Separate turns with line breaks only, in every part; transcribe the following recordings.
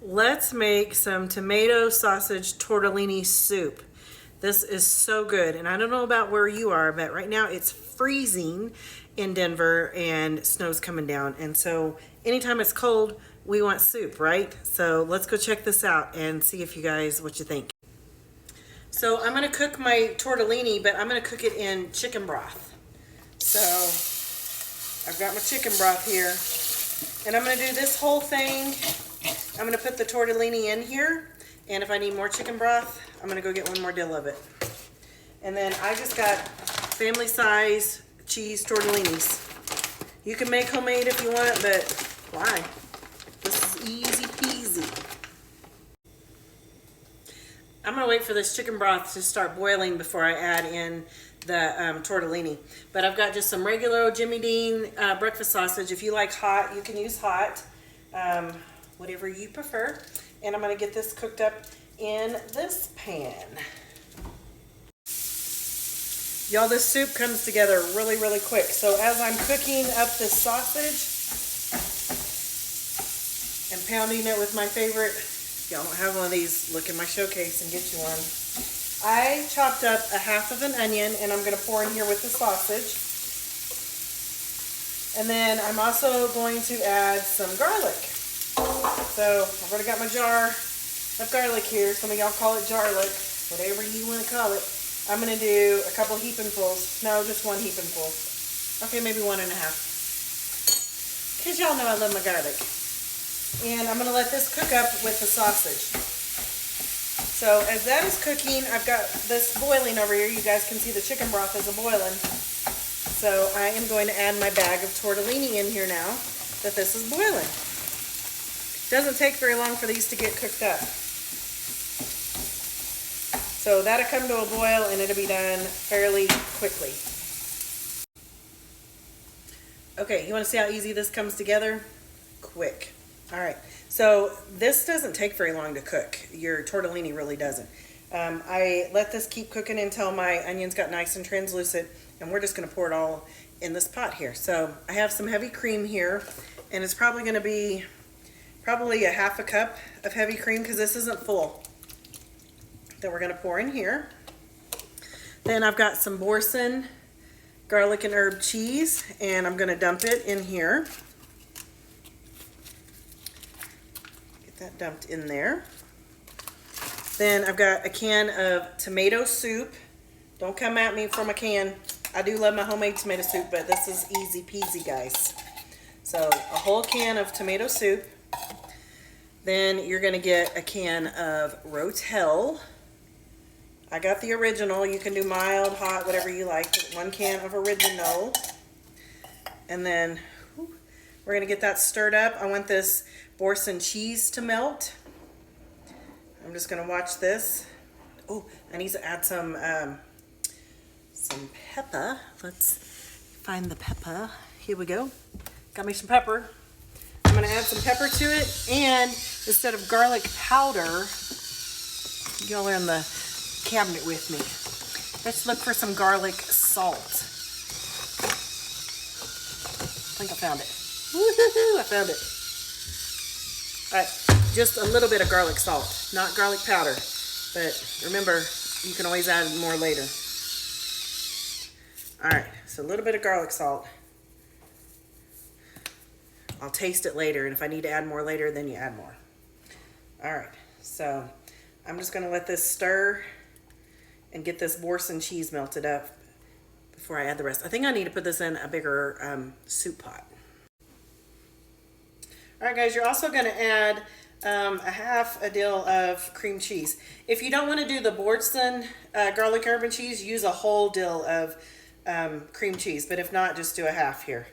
Let's make some tomato sausage tortellini soup. This is so good, and I don't know about where you are, but right now it's freezing in Denver and snow's coming down. And so anytime it's cold, we want soup, right? So let's go check this out and see if you guys, what you think. So I'm gonna cook my tortellini, but I'm gonna cook it in chicken broth. So I've got my chicken broth here, and I'm gonna do this whole thing. I'm going to put the tortellini in here, and if I need more chicken broth, I'm going to go get one more dill of it. And then I just got family size cheese tortellinis. You can make homemade if you want, but why? This is easy peasy. I'm going to wait for this chicken broth to start boiling before I add in the tortellini. But I've got just some regular Jimmy Dean breakfast sausage. If you like hot, you can use hot. Whatever you prefer. And I'm going to get this cooked up in this pan. Y'all, this soup comes together really, really quick. So as I'm cooking up this sausage and pounding it with my favorite, y'all don't have one of these, look in my showcase and get you one. I chopped up a half of an onion, and I'm going to pour in here with the sausage. And then I'm also going to add some garlic. So I've already got my jar of garlic here. Some of y'all call it jarlic, whatever you want to call it. I'm going to do a couple heapingfuls. No, just one heapingful. Okay, maybe 1.5. Because y'all know I love my garlic. And I'm going to let this cook up with the sausage. So as that is cooking, I've got this boiling over here. You guys can see the chicken broth is a-boiling. So I am going to add my bag of tortellini in here now that this is boiling. Doesn't take very long for these to get cooked up. So that'll come to a boil and it'll be done fairly quickly. Okay, you want to see how easy this comes together? Quick. All right, so this doesn't take very long to cook. Your tortellini really doesn't. I let this keep cooking until my onions got nice and translucent, and we're just going to pour it all in this pot here. So I have some heavy cream here, and it's probably going to be probably a 1/2 cup of heavy cream because this isn't full. That we're going to pour in here. Then I've got some Boursin garlic and herb cheese, and I'm going to dump it in here. Get that dumped in there. Then I've got a can of tomato soup. Don't come at me from a can. I do love my homemade tomato soup, but this is easy peasy, guys. So a whole can of tomato soup. Then you're going to get a can of Rotel. I got the original. You can do mild, hot, whatever you like. 1 can of original. And then we're going to get that stirred up. I want this Boursin cheese to melt. I'm just going to watch this. Oh, I need to add some pepper. Let's find the pepper. Here we go. Got me some pepper. I'm going to add some pepper to it, and instead of garlic powder, y'all are in the cabinet with me. Let's look for some garlic salt. I think I found it. Woohoo! I found it. All right, just a little bit of garlic salt, not garlic powder, but remember, you can always add more later. All right, so a little bit of garlic salt. I'll taste it later, and if I need to add more later, then you add more. All right, so I'm just going to let this stir and get this Boursin cheese melted up before I add the rest. I think I need to put this in a bigger soup pot. All right, guys, you're also going to add a 1/2 dill of cream cheese. If you don't want to do the Boursin garlic herb and cheese, use a whole dill of cream cheese. But if not, just do a 1/2 here.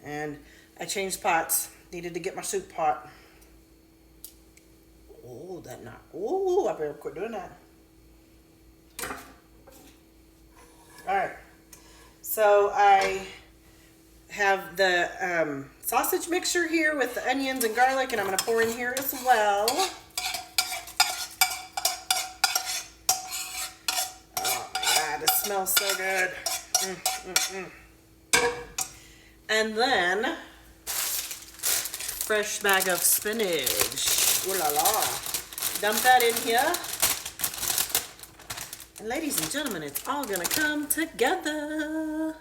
And I changed pots. Needed to get my soup pot. Oh, that not. Oh, I better quit doing that. All right. So I have the sausage mixture here with the onions and garlic, and I'm going to pour in here as well. Oh my God, it smells so good. And then fresh bag of spinach. Ooh la la. Dump that in here. And ladies and gentlemen, it's all gonna come together.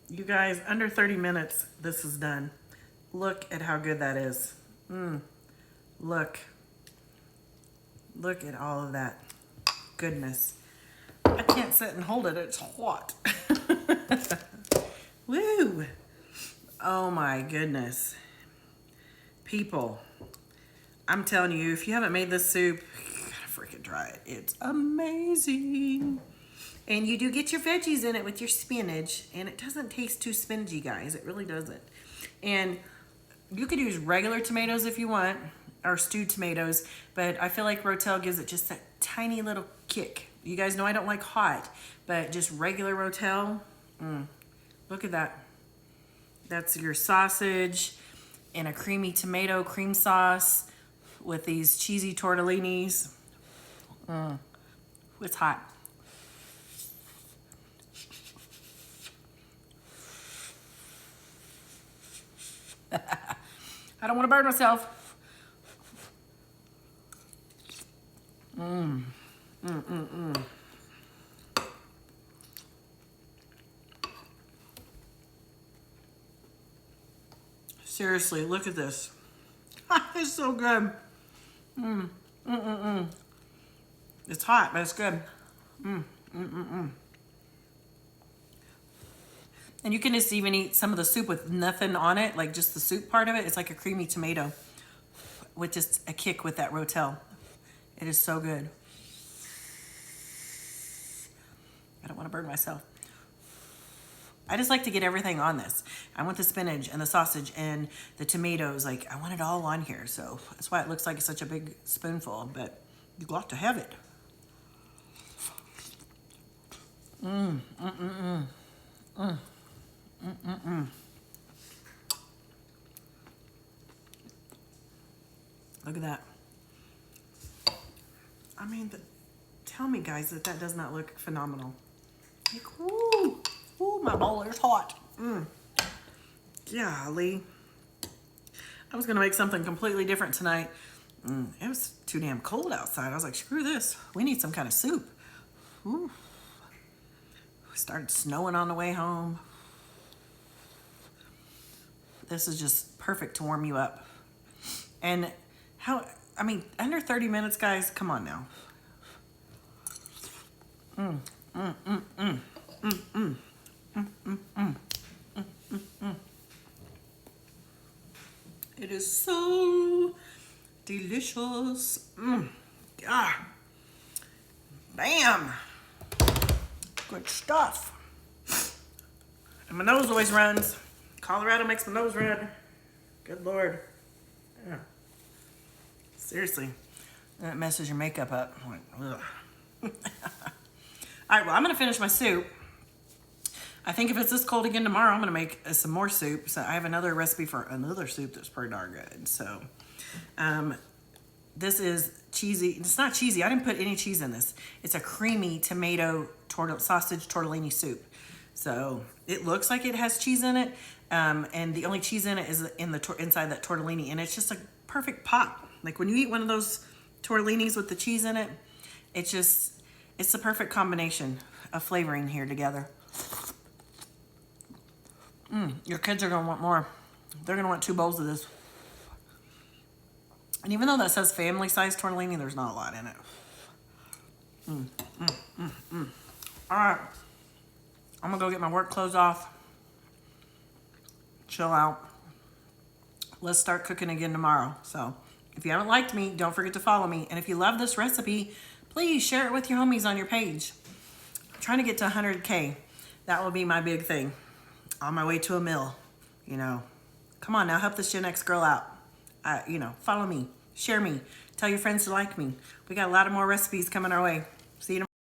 You guys, under 30 minutes, this is done. Look at how good that is. Look. Look at all of that goodness. I can't sit and hold it, it's hot. Woo! Oh my goodness. People, I'm telling you, if you haven't made this soup, you gotta freaking try it. It's amazing. And you do get your veggies in it with your spinach, and it doesn't taste too spinachy, guys. It really doesn't. And you could use regular tomatoes if you want, or stewed tomatoes, but I feel like Rotel gives it just that tiny little kick. You guys know I don't like hot, but just regular Rotel, look at that. That's your sausage and a creamy tomato cream sauce with these cheesy tortellinis. It's hot. I don't want to burn myself. Seriously, look at this. It's so good. It's hot, but it's good. And you can just even eat some of the soup with nothing on it, like just the soup part of it. It's like a creamy tomato with just a kick with that Rotel. It is so good. I don't want to burn myself. I just like to get everything on this. I want the spinach and the sausage and the tomatoes. Like, I want it all on here. So that's why it looks like it's such a big spoonful, but you got to have it. Look at that. I mean, tell me, guys, that that does not look phenomenal. Like, woo, woo, my bowl is hot. Golly. I was gonna make something completely different tonight. It was too damn cold outside. I was like, screw this. We need some kind of soup. Ooh. It started snowing on the way home. This is just perfect to warm you up. And I mean, under 30 minutes, guys, come on now. It is so delicious. God. Bam. Good stuff. And my nose always runs. Colorado makes my nose run. Good Lord. Yeah. Seriously. That messes your makeup up. Like, ugh. All right, well, I'm going to finish my soup. I think if it's this cold again tomorrow, I'm going to make some more soup. So I have another recipe for another soup that's pretty darn good. So this is cheesy. It's not cheesy. I didn't put any cheese in this. It's a creamy tomato sausage tortellini soup. So it looks like it has cheese in it. And the only cheese in it is in the inside that tortellini. And it's just a perfect pop. Like when you eat one of those tortellinis with the cheese in it, it's the perfect combination of flavoring here together. Your kids are gonna want more. They're gonna want 2 bowls of this. And even though that says family size tortellini, there's not a lot in it. All right, I'm gonna go get my work clothes off, chill out. Let's start cooking again tomorrow. So if you haven't liked me, don't forget to follow me. And if you love this recipe, please share it with your homies on your page. I'm trying to get to 100K. That will be my big thing. On my way to a mill, you know. Come on now, help this Gen X girl out. You know, follow me, share me, tell your friends to like me. We got a lot of more recipes coming our way. See you tomorrow.